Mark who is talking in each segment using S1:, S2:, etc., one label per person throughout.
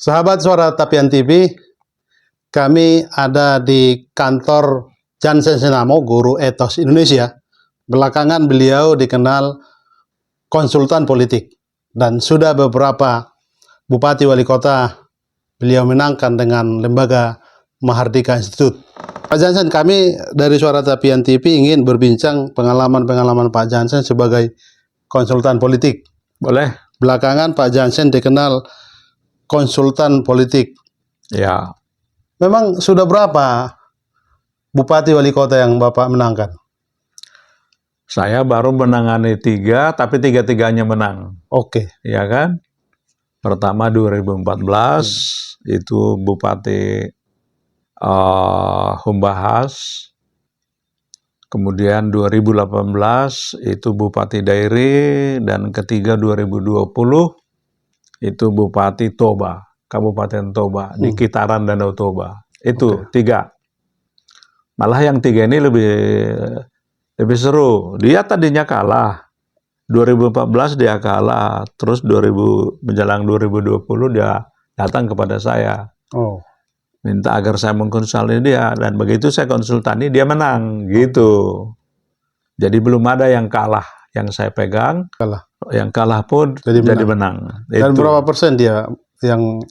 S1: Sahabat Suara Tapian TV, kami ada di kantor Jansen Sinamo, Guru Etos Indonesia. Belakangan beliau dikenal konsultan politik dan sudah beberapa bupati wali kota beliau menangkan dengan lembaga Mahardika Institute. Pak Jansen, kami dari Suara Tapian TV ingin berbincang pengalaman-pengalaman Pak Jansen sebagai konsultan politik.
S2: Boleh?
S1: Belakangan Pak Jansen dikenal konsultan politik.
S2: Ya.
S1: Memang sudah berapa bupati wali kota yang Bapak menangkan?
S2: Saya baru menangani 3, tapi 3-3-nya menang.
S1: Oke.
S2: Ya kan? Pertama 2014 itu Bupati Humbahas. Kemudian 2018 itu Bupati Dairi, dan ketiga 2020 itu Bupati Toba, Kabupaten Toba, di Kitaran Danau Toba. Itu 3. Malah yang 3 ini lebih seru. Dia tadinya kalah. 2014 dia kalah, terus menjelang 2020 dia datang kepada saya. Minta agar saya mengkonsultasi dia, dan begitu saya konsultani dia menang, gitu. Jadi belum ada yang kalah yang saya pegang. Yang kalah pun jadi menang.
S1: Dan berapa persen dia yang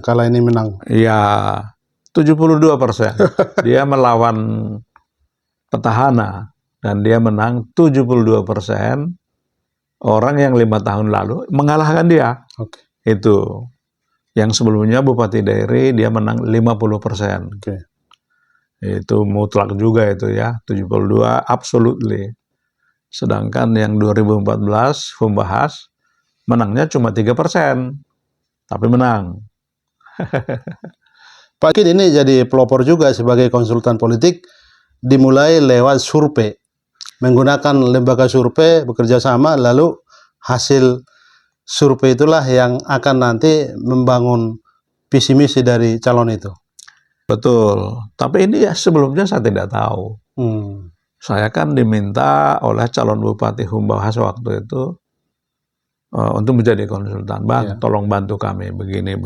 S1: kalah ini menang?
S2: Ya, 72%. Dia melawan petahana dan dia menang 72%. Orang yang 5 tahun lalu mengalahkan dia. Itu. Yang sebelumnya Bupati Dairi dia menang 50%. Itu mutlak juga itu ya, 72 absolutely. Sedangkan yang 2014 Humbahas menangnya cuma 3%, tapi menang.
S1: Pak, ini jadi pelopor juga sebagai konsultan politik, dimulai lewat survei. Menggunakan lembaga survei bekerja sama, lalu hasil survei itulah yang akan nanti membangun visi misi dari calon itu. Betul.
S2: Tapi ini ya sebelumnya saya tidak tahu. Saya kan diminta oleh calon Bupati Humbahas waktu itu untuk menjadi konsultan. Bang, tolong bantu kami begini,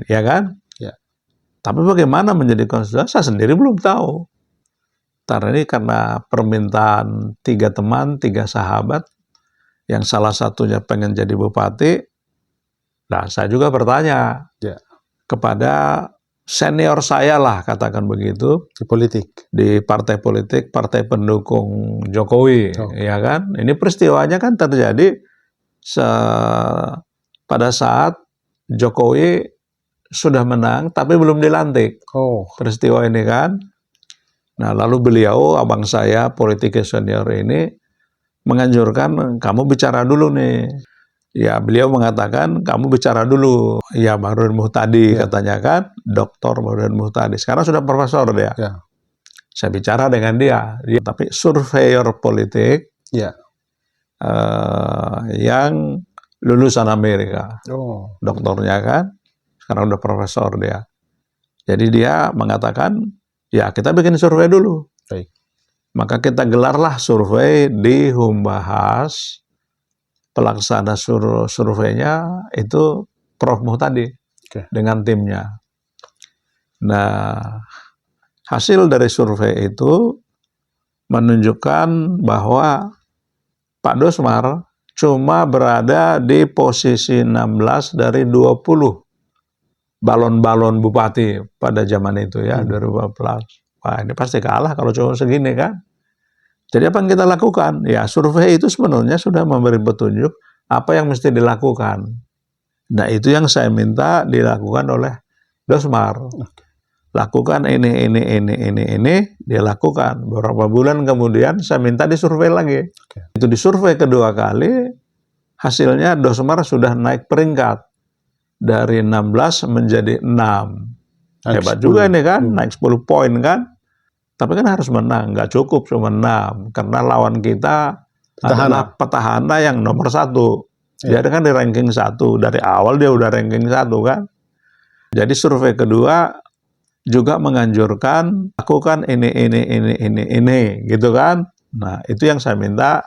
S2: ya kan? Tapi bagaimana menjadi konsultan, saya sendiri belum tahu. Karena permintaan 3 teman, 3 sahabat, yang salah satunya pengen jadi bupati. Nah, saya juga bertanya kepada senior saya lah, katakan begitu, di partai politik, partai pendukung Jokowi, ya kan? Ini peristiwanya kan terjadi pada saat Jokowi sudah menang, tapi belum dilantik. Peristiwa ini kan. Nah, lalu beliau, abang saya, politikus senior ini, menganjurkan, kamu bicara dulu nih. Ya, beliau mengatakan, kamu bicara dulu. Ya, Bahrudin Muhtadi katanya kan, Dr. Bahrudin Muhtadi. Sekarang sudah profesor dia. Saya bicara dengan dia. Tapi surveyor politik yang lulusan Amerika. Doktornya kan, sekarang udah profesor dia. Jadi dia mengatakan, ya kita bikin survei dulu. Maka kita gelarlah survei di Humbahas. Pelaksana surveinya itu Prof. Muhtadi dengan timnya. Nah, hasil dari survei itu menunjukkan bahwa Pak Dosmar cuma berada di posisi 16 dari 20 balon-balon bupati pada zaman itu ya, 2014. Wah, ini pasti kalah kalau cuma segini kan. Jadi apa yang kita lakukan? Ya, survei itu sebenarnya sudah memberi petunjuk apa yang mesti dilakukan. Nah, itu yang saya minta dilakukan oleh Dosmar. Lakukan ini, dia lakukan. Beberapa bulan kemudian saya minta disurvei lagi. Itu disurvei kedua kali, hasilnya Dosmar sudah naik peringkat. Dari 16 menjadi 6. Hebat juga ini kan, naik 10 poin kan. Tapi kan harus menang, nggak cukup cuma 6. Karena lawan kita adalah petahana yang nomor 1. Dia kan di ranking 1. Dari awal dia udah ranking 1 kan. Jadi survei kedua juga menganjurkan, lakukan ini, gitu kan. Nah, itu yang saya minta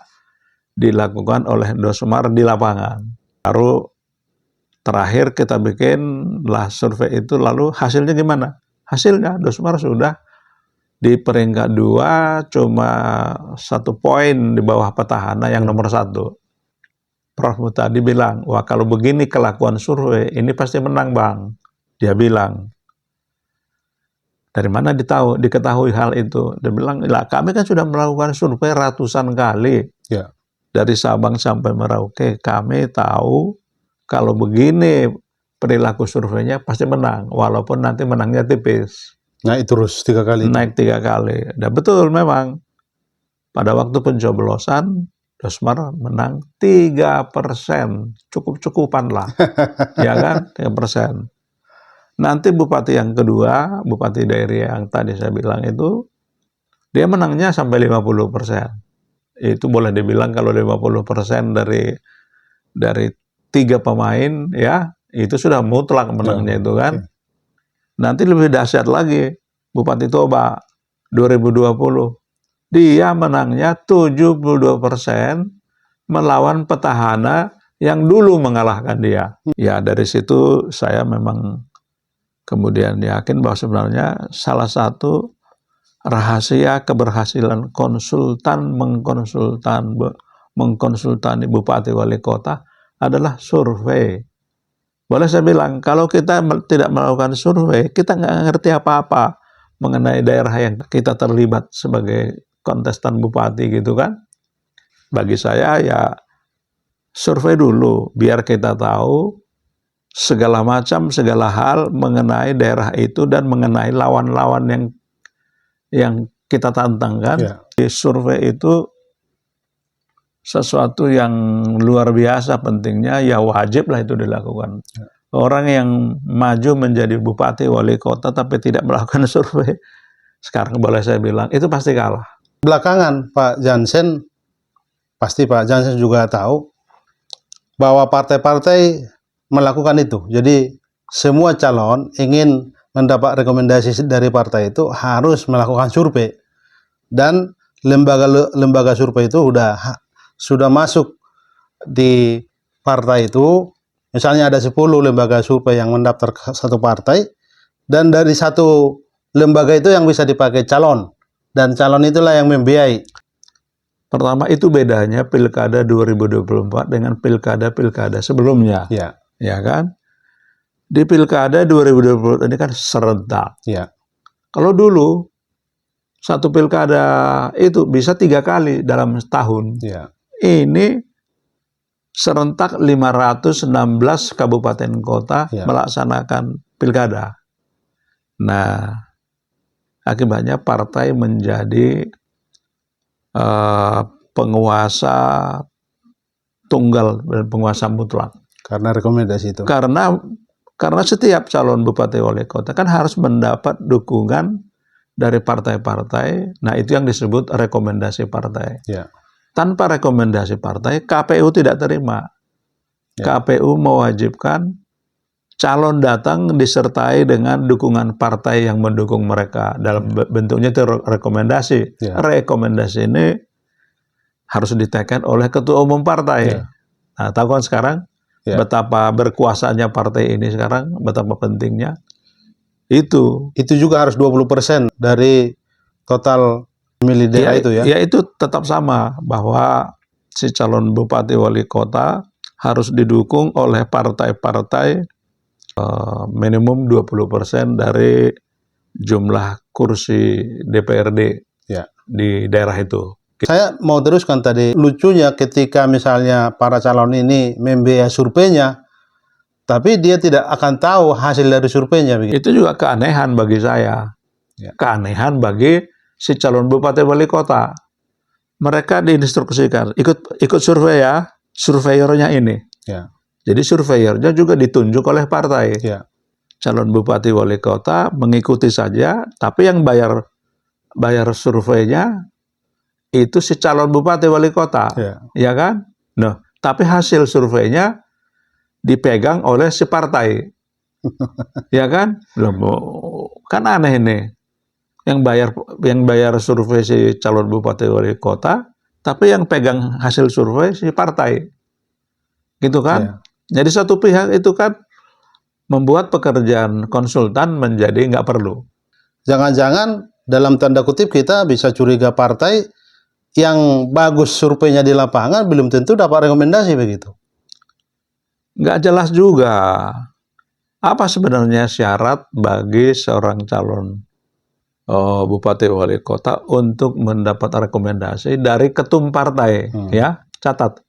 S2: dilakukan oleh Dosmar di lapangan. Baru terakhir kita bikinlah survei itu, lalu hasilnya gimana? Hasilnya Dosmar sudah di peringkat 2, cuma 1 poin di bawah petahana yang nomor 1. Prof tadi bilang, wah kalau begini kelakuan survei, ini pasti menang Bang. Dia bilang, dari mana diketahui hal itu? Dia bilang, lah kami kan sudah melakukan survei ratusan kali.
S1: Ya.
S2: Dari Sabang sampai Merauke, kami tahu kalau begini perilaku surveinya pasti menang, walaupun nanti menangnya tipis.
S1: Naik terus 3 kali.
S2: Naik 3 kali. Dan betul memang, pada waktu pencoblosan, Dosmar menang 3%, cukup-cukupan lah, ya kan, 3%. Nanti bupati yang kedua, bupati daerah yang tadi saya bilang itu, dia menangnya sampai 50%. Itu boleh dibilang kalau 50% dari 3 pemain, ya, itu sudah mutlak menangnya itu kan. Nanti lebih dahsyat lagi, Bupati Toba 2020. Dia menangnya 72% melawan petahana yang dulu mengalahkan dia. Ya dari situ saya memang kemudian yakin bahwa sebenarnya salah satu rahasia keberhasilan konsultan mengkonsultani bupati wali kota adalah survei. Boleh saya bilang, kalau kita tidak melakukan survei, kita nggak ngerti apa-apa mengenai daerah yang kita terlibat sebagai kontestan bupati gitu kan. Bagi saya ya survei dulu biar kita tahu segala hal mengenai daerah itu dan mengenai lawan-lawan yang kita tantang kan.
S1: Ya.
S2: Di survei itu sesuatu yang luar biasa pentingnya, ya wajib lah itu dilakukan.
S1: Ya.
S2: Orang yang maju menjadi bupati wali kota tapi tidak melakukan survei, sekarang boleh saya bilang itu pasti kalah.
S1: Belakangan Pak Jansen, pasti Pak Jansen juga tahu bahwa partai-partai melakukan itu. Jadi semua calon ingin mendapat rekomendasi dari partai itu harus melakukan survei. Dan lembaga survei itu sudah masuk di partai itu. Misalnya ada 10 lembaga survei yang mendaftar ke satu partai, dan dari satu lembaga itu yang bisa dipakai calon. Dan calon itulah yang membiayai.
S2: Pertama itu bedanya pilkada 2024 dengan pilkada sebelumnya.
S1: Ya.
S2: Ya kan? Di pilkada 2024 ini kan serentak.
S1: Ya.
S2: Kalau dulu satu pilkada itu bisa 3 kali dalam setahun.
S1: Ya.
S2: Ini serentak 516 kabupaten kota melaksanakan pilkada. Nah, akibatnya partai menjadi penguasa tunggal dan penguasa mutlak.
S1: Karena rekomendasi itu.
S2: Karena setiap calon bupati wali kota kan harus mendapat dukungan dari partai-partai. Nah, itu yang disebut rekomendasi partai.
S1: Ya.
S2: Tanpa rekomendasi partai, KPU tidak terima. Ya. KPU mewajibkan calon datang disertai dengan dukungan partai yang mendukung mereka. Dalam bentuknya itu rekomendasi.
S1: Ya.
S2: Rekomendasi ini harus ditekan oleh ketua umum partai.
S1: Ya.
S2: Nah, tahu kan sekarang betapa berkuasanya partai ini sekarang, betapa pentingnya. Itu
S1: juga harus 20% dari total pemilih daerah itu ya?
S2: Ya itu tetap sama, bahwa si calon bupati wali kota harus didukung oleh partai-partai minimum 20% dari jumlah kursi DPRD di daerah itu.
S1: Saya mau teruskan tadi, lucunya ketika misalnya para calon ini membiayai surveinya, tapi dia tidak akan tahu hasil dari surveinya.
S2: Itu juga keanehan bagi saya. Keanehan bagi si calon bupati wali kota. Mereka diinstruksikan, ikut survei ya, surveyornya ini.
S1: Ya.
S2: Jadi surveyornya juga ditunjuk oleh partai.
S1: Ya.
S2: Calon bupati wali kota mengikuti saja, tapi yang bayar surveinya itu si calon bupati wali kota. Ya kan? Nah, tapi hasil surveinya dipegang oleh si partai. Ya kan? Kan aneh ini. Yang bayar survei si calon bupati wali kota, tapi yang pegang hasil survei si partai. Gitu kan? Jadi satu pihak itu kan membuat pekerjaan konsultan menjadi nggak perlu.
S1: Jangan-jangan dalam tanda kutip kita bisa curiga partai yang bagus surveinya di lapangan belum tentu dapat rekomendasi begitu.
S2: Nggak jelas juga. Apa sebenarnya syarat bagi seorang calon bupati wali kota untuk mendapat rekomendasi dari ketum partai? Ya, catat.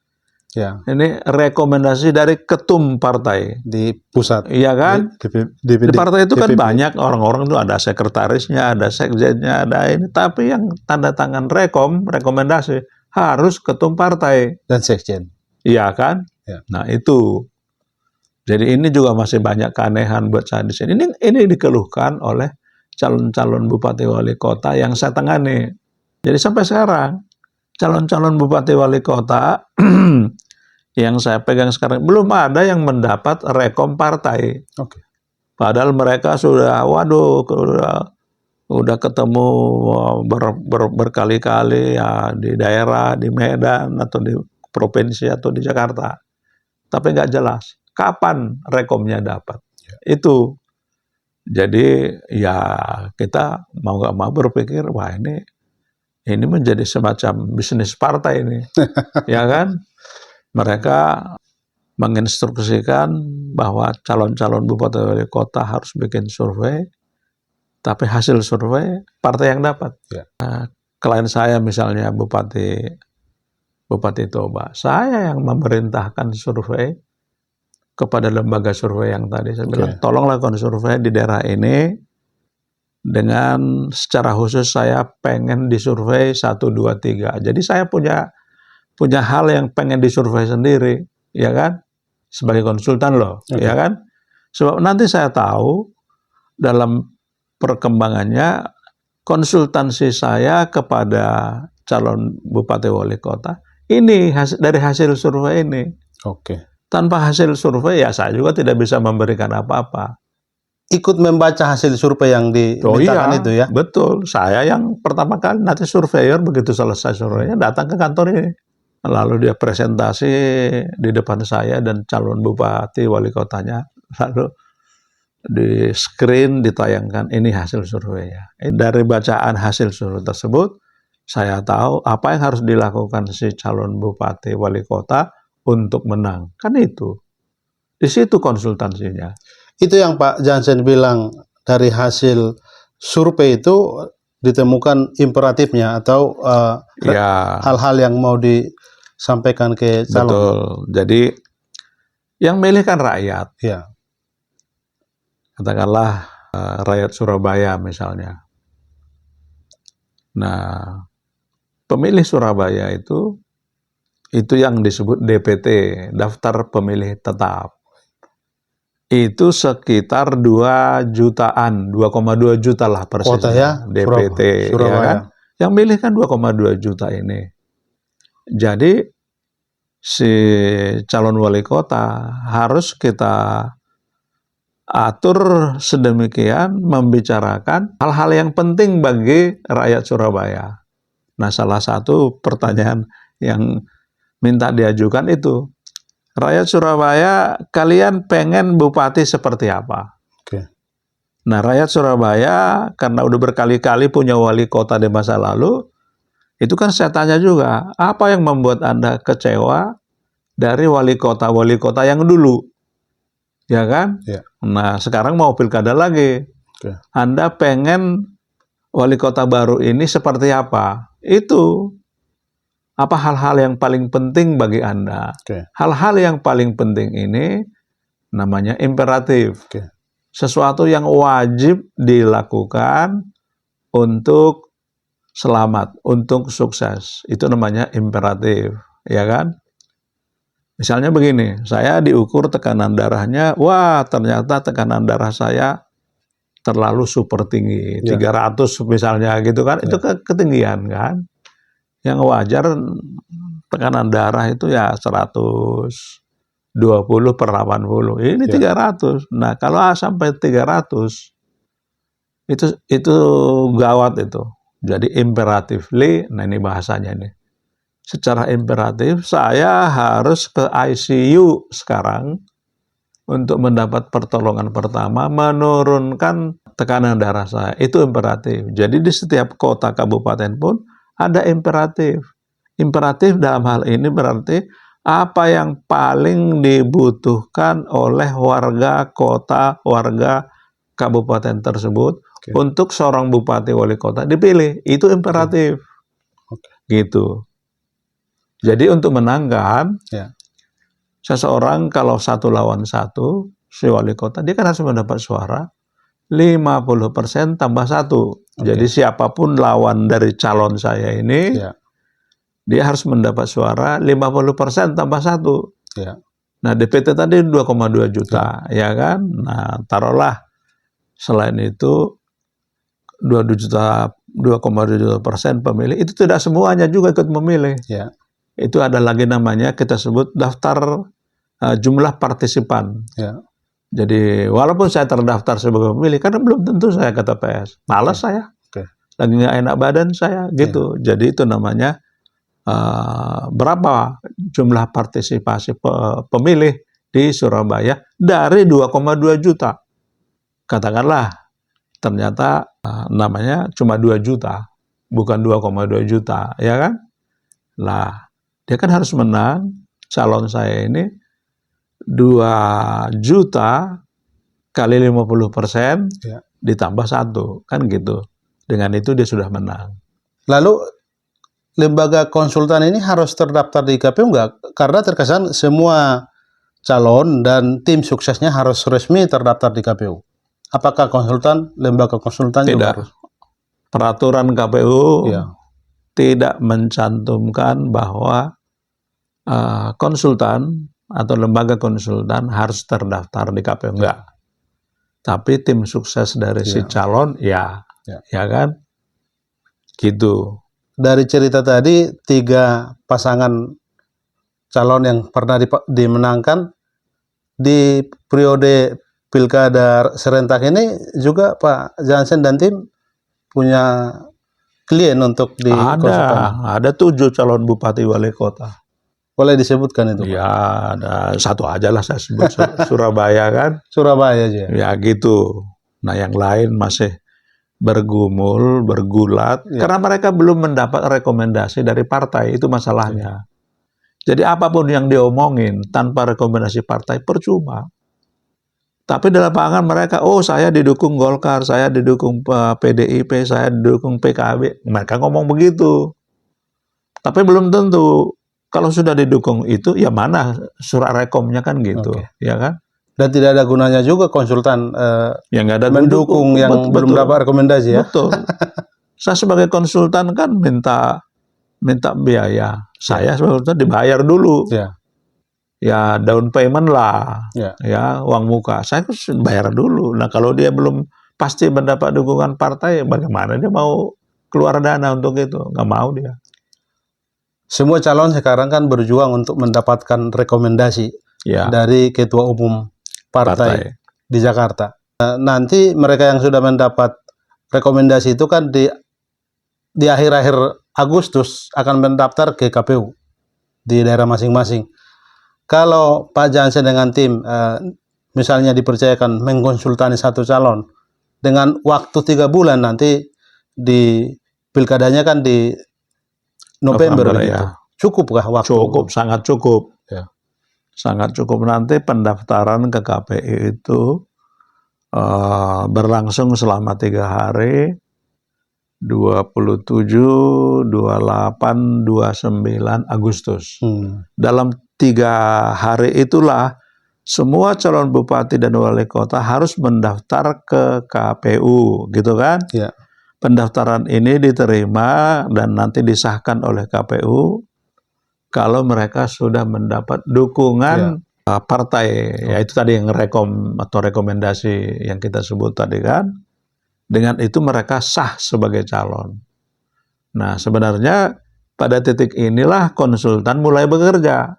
S1: Ya,
S2: Ini rekomendasi dari ketum partai.
S1: di pusat.
S2: Iya kan? Di partai itu kan
S1: DPP.
S2: banyak orang-orang tuh, ada sekretarisnya, ada sekjennya, ada ini. Tapi yang tanda tangan rekomendasi harus ketum partai.
S1: Dan sekjen.
S2: Iya kan?
S1: Ya.
S2: Nah itu. Jadi ini juga masih banyak keanehan buat saya di sini. Ini dikeluhkan oleh calon-calon bupati wali kota yang saya tangani. Jadi sampai sekarang calon-calon bupati wali kota yang saya pegang sekarang belum ada yang mendapat rekom partai.
S1: Oke.
S2: Padahal mereka sudah, udah ketemu berkali-kali ya di daerah, di Medan atau di provinsi atau di Jakarta. Tapi nggak jelas kapan rekomnya dapat. Itu. Jadi ya kita mau nggak mau berpikir, wah ini menjadi semacam bisnis partai ini, ya kan? Mereka menginstruksikan bahwa calon-calon bupati wali kota harus bikin survei, tapi hasil survei partai yang dapat.
S1: Ya.
S2: Klien saya misalnya Bupati Toba, saya yang memerintahkan survei kepada lembaga survei yang tadi. Saya bilang, tolong lakukan survei di daerah ini, dengan secara khusus saya pengen disurvei 1, 2, 3. Jadi saya punya hal yang pengen disurvei sendiri, ya kan? Sebagai konsultan loh, ya kan? Sebab nanti saya tahu dalam perkembangannya konsultansi saya kepada calon bupati wali kota ini dari hasil survei ini.
S1: Oke.
S2: Tanpa hasil survei ya saya juga tidak bisa memberikan apa-apa.
S1: Ikut membaca hasil survei yang dimintakan itu ya?
S2: Betul. Saya yang pertama kali nanti surveyor begitu selesai surveinya datang ke kantor ini. Lalu dia presentasi di depan saya dan calon bupati wali kotanya. Lalu di screen ditayangkan ini hasil survei ya. Dari bacaan hasil survei tersebut, saya tahu apa yang harus dilakukan si calon bupati wali kota untuk menang. Kan itu. Di situ konsultansinya.
S1: Itu yang Pak Jansen bilang, dari hasil survei itu ditemukan imperatifnya atau hal-hal yang mau disampaikan ke calon.
S2: Betul. Jadi yang milih kan rakyat.
S1: Ya.
S2: Katakanlah rakyat Surabaya misalnya. Nah, pemilih Surabaya itu yang disebut DPT, daftar pemilih tetap. Itu sekitar 2 jutaan, 2,2 juta lah persisnya.
S1: Ya?
S2: DPT,
S1: Surabaya.
S2: ya kan? Yang milih kan 2,2 juta ini. Jadi si calon wali kota harus kita atur sedemikian membicarakan hal-hal yang penting bagi rakyat Surabaya. Nah, salah satu pertanyaan yang minta diajukan itu, rakyat Surabaya, kalian pengen bupati seperti apa?
S1: Oke.
S2: Nah, rakyat Surabaya karena udah berkali-kali punya wali kota di masa lalu, itu kan saya tanya juga, apa yang membuat Anda kecewa dari wali kota yang dulu? Ya kan?
S1: Ya.
S2: Nah, sekarang mau pilkada lagi.
S1: Oke.
S2: Anda pengen wali kota baru ini seperti apa? Itu. Apa hal-hal yang paling penting bagi Anda?
S1: Oke.
S2: Hal-hal yang paling penting ini namanya imperatif.
S1: Oke.
S2: Sesuatu yang wajib dilakukan untuk selamat, untuk sukses. Itu namanya imperatif, ya kan? Misalnya begini, saya diukur tekanan darahnya, wah ternyata tekanan darah saya terlalu super tinggi, 300 misalnya gitu kan, itu ketinggian kan. Yang wajar tekanan darah itu ya 120/80, ini 300. Nah kalau sampai 300, itu gawat itu. Jadi imperatively, nah ini bahasanya nih. Secara imperatif saya harus ke ICU sekarang untuk mendapat pertolongan pertama, menurunkan tekanan darah saya. Itu imperatif. Jadi di setiap kota kabupaten pun ada imperatif. Imperatif dalam hal ini berarti apa yang paling dibutuhkan oleh warga kota, warga kabupaten tersebut untuk seorang bupati wali kota dipilih. Itu imperatif. Gitu. Jadi untuk menangkan seseorang kalau 1 lawan 1, si wali kota, dia kan harus mendapat suara 50% tambah 1. Jadi siapapun lawan dari calon saya ini, dia harus mendapat suara 50% tambah 1. Nah, DPT tadi 2,2 juta, ya kan? Nah, taruhlah selain itu 2,2 juta persen pemilih, itu tidak semuanya juga ikut memilih. Itu ada lagi namanya kita sebut daftar jumlah partisipan. Jadi walaupun saya terdaftar sebagai pemilih, karena belum tentu saya ke TPS. Malas saya, lagi nggak enak badan saya, gitu. Jadi itu namanya berapa jumlah partisipasi pemilih di Surabaya dari 2,2 juta. Katakanlah ternyata namanya cuma 2 juta, bukan 2,2 juta, ya kan? Lah, dia kan harus menang, calon saya ini 2 juta kali 50% ditambah 1, kan gitu. Dengan itu dia sudah menang.
S1: Lalu lembaga konsultan ini harus terdaftar di KPU nggak? Karena terkesan semua calon dan tim suksesnya harus resmi terdaftar di KPU. Apakah lembaga konsultan juga harus?
S2: Peraturan KPU tidak mencantumkan bahwa konsultan atau lembaga konsultan harus terdaftar di KPU, enggak. Tapi tim sukses dari si calon, ya kan? Gitu.
S1: Dari cerita tadi, 3 pasangan calon yang pernah dimenangkan di periode pilkada serentak ini juga Pak Jansen dan tim punya klien untuk di konsultan.
S2: Ada 7 calon bupati wali kota.
S1: Boleh disebutkan itu, Pak?
S2: Ya, ada 1 aja lah saya sebut, Surabaya kan.
S1: Surabaya aja.
S2: Ya gitu. Nah yang lain masih bergumul, bergulat, karena mereka belum mendapat rekomendasi dari partai, itu masalahnya. Jadi apapun yang diomongin tanpa rekomendasi partai percuma. Tapi di lapangan mereka, oh saya didukung Golkar, saya didukung PDIP, saya didukung PKB. Mereka ngomong begitu. Tapi belum tentu. Kalau sudah didukung itu, ya mana surat rekomnya kan gitu, ya kan?
S1: Dan tidak ada gunanya juga konsultan
S2: yang ada
S1: mendukung yang belum dapat rekomendasi, ya?
S2: Betul. Saya sebagai konsultan kan minta biaya. Saya sebagai konsultan dibayar dulu. Ya down payment lah, ya uang muka. Saya harus bayar dulu. Nah kalau dia belum pasti mendapat dukungan partai, bagaimana dia mau keluar dana untuk itu? Nggak mau dia.
S1: Semua calon sekarang kan berjuang untuk mendapatkan rekomendasi dari ketua umum partai di Jakarta. Nanti mereka yang sudah mendapat rekomendasi itu kan di akhir-akhir Agustus akan mendaftar ke KPU di daerah masing-masing. Kalau Pak Jansen dengan tim misalnya dipercayakan mengkonsultasi 1 calon dengan waktu 3 bulan, nanti di pilkadanya kan di November gitu. Cukupkah waktu?
S2: Cukup, sangat cukup. Sangat cukup. Nanti pendaftaran ke KPU itu berlangsung selama 3 hari, 27, 28, 29 Agustus. Dalam 3 hari itulah semua calon bupati dan wali kota harus mendaftar ke KPU, gitu kan? Pendaftaran ini diterima dan nanti disahkan oleh KPU kalau mereka sudah mendapat dukungan partai, yaitu tadi yang rekomendasi yang kita sebut tadi kan. Dengan itu mereka sah sebagai calon. Nah sebenarnya pada titik inilah konsultan mulai bekerja.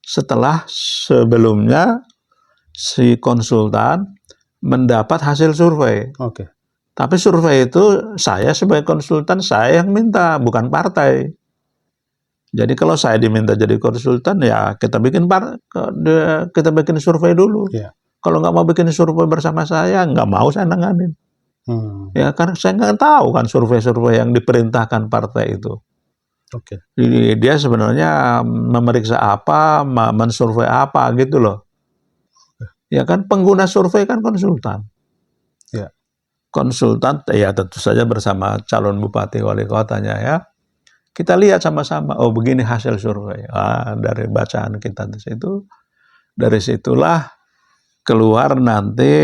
S2: Setelah sebelumnya si konsultan mendapat hasil survei. Tapi survei itu saya sebagai konsultan, saya yang minta, bukan partai. Jadi kalau saya diminta jadi konsultan, ya kita bikin survei dulu. Kalau nggak mau bikin survei bersama saya, nggak mau saya nanganin. Ya, karena saya nggak tahu kan survei-survei yang diperintahkan partai itu.
S1: Oke.
S2: Jadi dia sebenarnya memeriksa apa, mensurvei apa gitu loh. Ya kan pengguna survei kan konsultan.
S1: Ya.
S2: Konsultan ya tentu saja bersama calon bupati wali kotanya ya. Kita lihat sama-sama, oh begini hasil survei. Dari bacaan kita di situ, dari situlah keluar nanti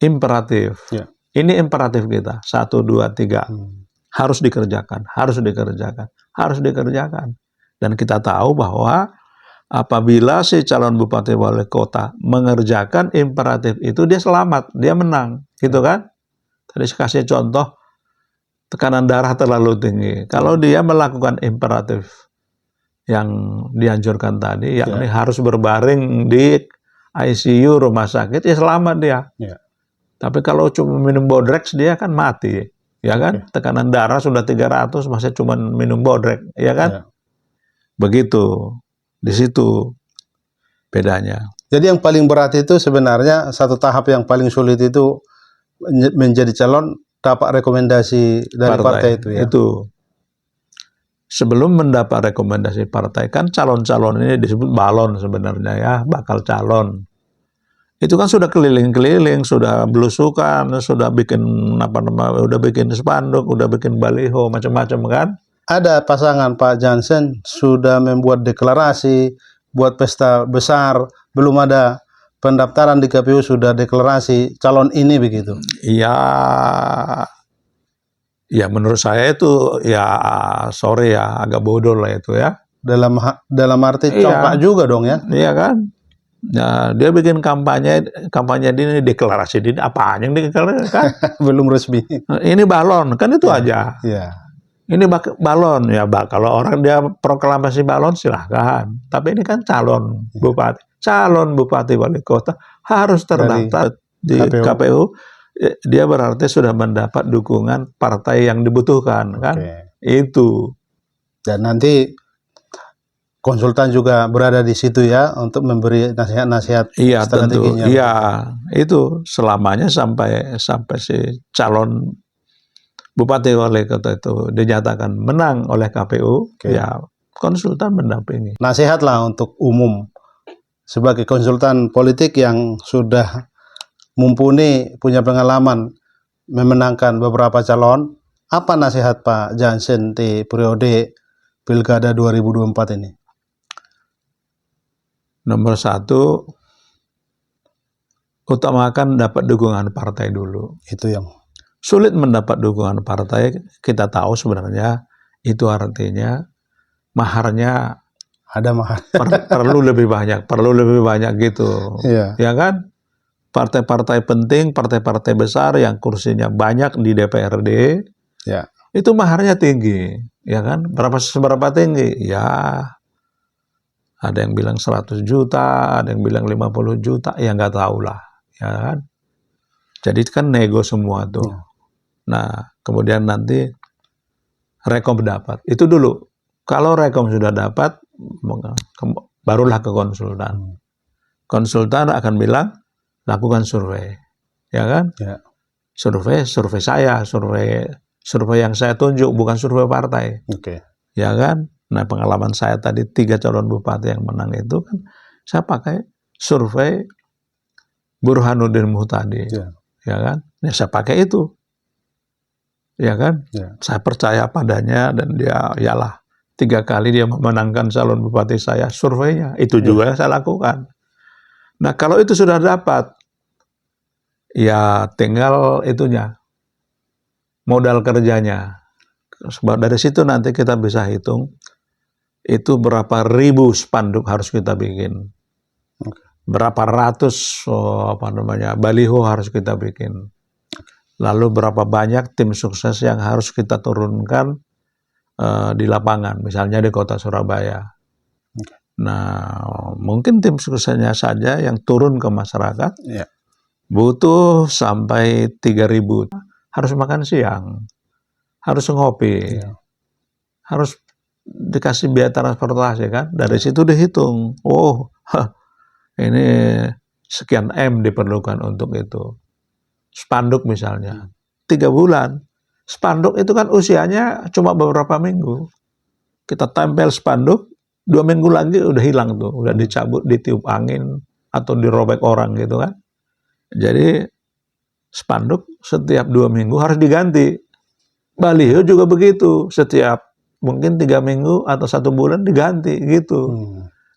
S2: imperatif.
S1: Ya.
S2: Ini imperatif kita, 1, 2, 3. Harus dikerjakan, harus dikerjakan, harus dikerjakan. Dan kita tahu bahwa apabila si calon bupati wali kota mengerjakan imperatif itu, dia selamat, dia menang, gitu kan? Tadi saya kasih contoh, tekanan darah terlalu tinggi. Kalau dia melakukan imperatif yang dianjurkan tadi, yakni harus berbaring di ICU rumah sakit, ya selamat dia.
S1: Ya.
S2: Tapi kalau cuma minum Bodrex, dia kan mati. Ya kan? Tekanan darah sudah 300, masih cuma minum Bodrex, ya kan?
S1: Ya.
S2: Begitu. Di situ bedanya.
S1: Jadi yang paling berat itu sebenarnya satu tahap yang paling sulit itu menjadi calon dapat rekomendasi dari partai itu ya.
S2: Itu. Sebelum mendapat rekomendasi partai, kan calon-calon ini disebut balon sebenarnya ya, bakal calon. Itu kan sudah keliling-keliling, sudah belusukan, sudah bikin udah bikin spanduk, udah bikin baliho, macam-macam kan?
S1: Ada pasangan Pak Jansen sudah membuat deklarasi, buat pesta besar, belum ada pendaftaran di KPU sudah deklarasi calon ini begitu.
S2: Iya. Ya menurut saya itu ya sorry ya, agak bodoh lah itu ya.
S1: Dalam arti congkak juga dong ya.
S2: Iya kan? Nah, dia bikin kampanye ini deklarasi ini apa yang deklarasikan?
S1: Belum resmi.
S2: Ini balon, kan itu aja.
S1: Iya.
S2: Ini balon ya, kalau orang dia proklamasi balon silahkan. Tapi ini kan calon bupati wali kota harus terdaftar di KPU. Dia berarti sudah mendapat dukungan partai yang dibutuhkan kan? Itu. Dan
S1: nanti konsultan juga berada di situ ya untuk memberi nasihat-nasihat strateginya.
S2: Iya, itu selamanya sampai si calon bupati wali kota itu dinyatakan menang oleh KPU, ya konsultan mendampingi.
S1: Nasihatlah untuk umum sebagai konsultan politik yang sudah mumpuni, punya pengalaman memenangkan beberapa calon, apa nasihat Pak Jansen di periode Pilkada 2024 ini?
S2: Nomor 1, utamakan dapat dukungan partai dulu.
S1: Itu yang
S2: sulit mendapat dukungan partai, kita tahu sebenarnya itu artinya maharnya
S1: ada mahar.
S2: perlu lebih banyak gitu. Ya kan? Partai-partai penting, partai-partai besar yang kursinya banyak di DPRD, itu maharnya tinggi, ya kan? Seberapa tinggi? Ya, ada yang bilang 100 juta, ada yang bilang 50 juta, ya nggak tahu lah, ya kan? Jadi kan nego semua tuh. Nah, kemudian nanti rekom dapat. Itu dulu. Kalau rekom sudah dapat, barulah ke konsultan. Konsultan akan bilang, lakukan survei. Ya kan? Survei saya, survei yang saya tunjuk, bukan survei partai. Ya kan? Nah, pengalaman saya tadi 3 calon bupati yang menang itu kan, saya pakai survei Burhanuddin Muhtadi. Ya kan? Ya, saya pakai itu. Ya kan? Saya percaya padanya dan dia ialah 3 kali dia memenangkan calon bupati saya, surveinya itu juga saya lakukan. Nah, kalau itu sudah dapat, ya tinggal itunya, modal kerjanya. Sebab dari situ nanti kita bisa hitung itu berapa ribu spanduk harus kita bikin, berapa ratus baliho harus kita bikin. Lalu berapa banyak tim sukses yang harus kita turunkan di lapangan, misalnya di kota Surabaya. Nah, mungkin tim suksesnya saja yang turun ke masyarakat butuh sampai 3.000. Harus makan siang, harus ngopi, harus dikasih biaya transportasi kan. Dari situ dihitung, oh ini sekian M diperlukan untuk itu. Spanduk misalnya, 3 bulan. Spanduk itu kan usianya cuma beberapa minggu. Kita tempel spanduk, 2 minggu lagi udah hilang tuh, udah dicabut, ditiup angin, atau dirobek orang gitu kan. Jadi spanduk setiap 2 minggu harus diganti. Baliho juga begitu, setiap mungkin 3 minggu atau 1 bulan diganti gitu.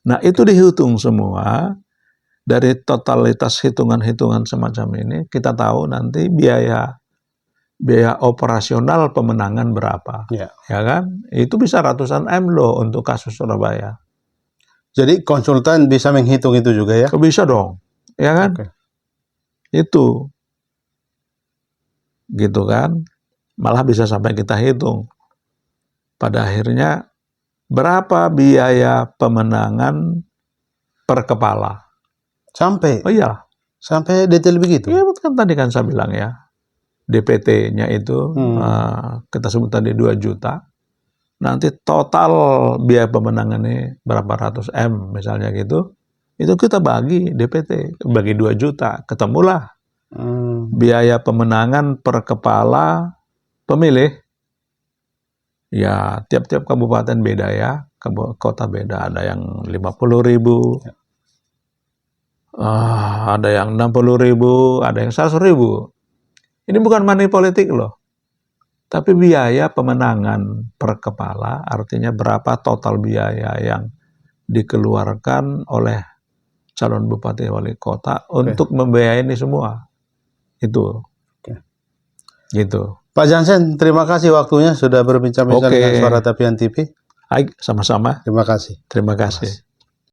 S2: Nah itu dihitung semua, dari totalitas hitungan-hitungan semacam ini, kita tahu nanti biaya operasional pemenangan berapa.
S1: Ya.
S2: Ya kan? Itu bisa ratusan M loh untuk kasus Surabaya.
S1: Jadi konsultan bisa menghitung itu juga ya?
S2: Bisa dong, ya kan?
S1: Oke.
S2: Itu. Gitu kan? Malah bisa sampai kita hitung. Pada akhirnya berapa biaya pemenangan per kepala?
S1: Sampai?
S2: Oh iya.
S1: Sampai detail begitu?
S2: Ya kan tadi kan saya bilang ya. DPT-nya itu kita sebut tadi 2 juta. Nanti total biaya pemenangan ini berapa ratus M misalnya gitu. Itu kita bagi DPT, bagi 2 juta. Ketemulah biaya pemenangan per kepala pemilih. Ya tiap-tiap kabupaten beda ya. Kota beda, ada yang 50.000. Ada yang 60.000, ada yang 100.000. Ini bukan money politik loh. Tapi biaya pemenangan per kepala, artinya berapa total biaya yang dikeluarkan oleh calon bupati wali kota untuk membiayai ini semua. Itu. Gitu.
S1: Pak Jansen, terima kasih waktunya sudah berbincang-bincang dengan Suara Tapian TV.
S2: Baik, sama-sama.
S1: Terima kasih.
S2: Terima kasih.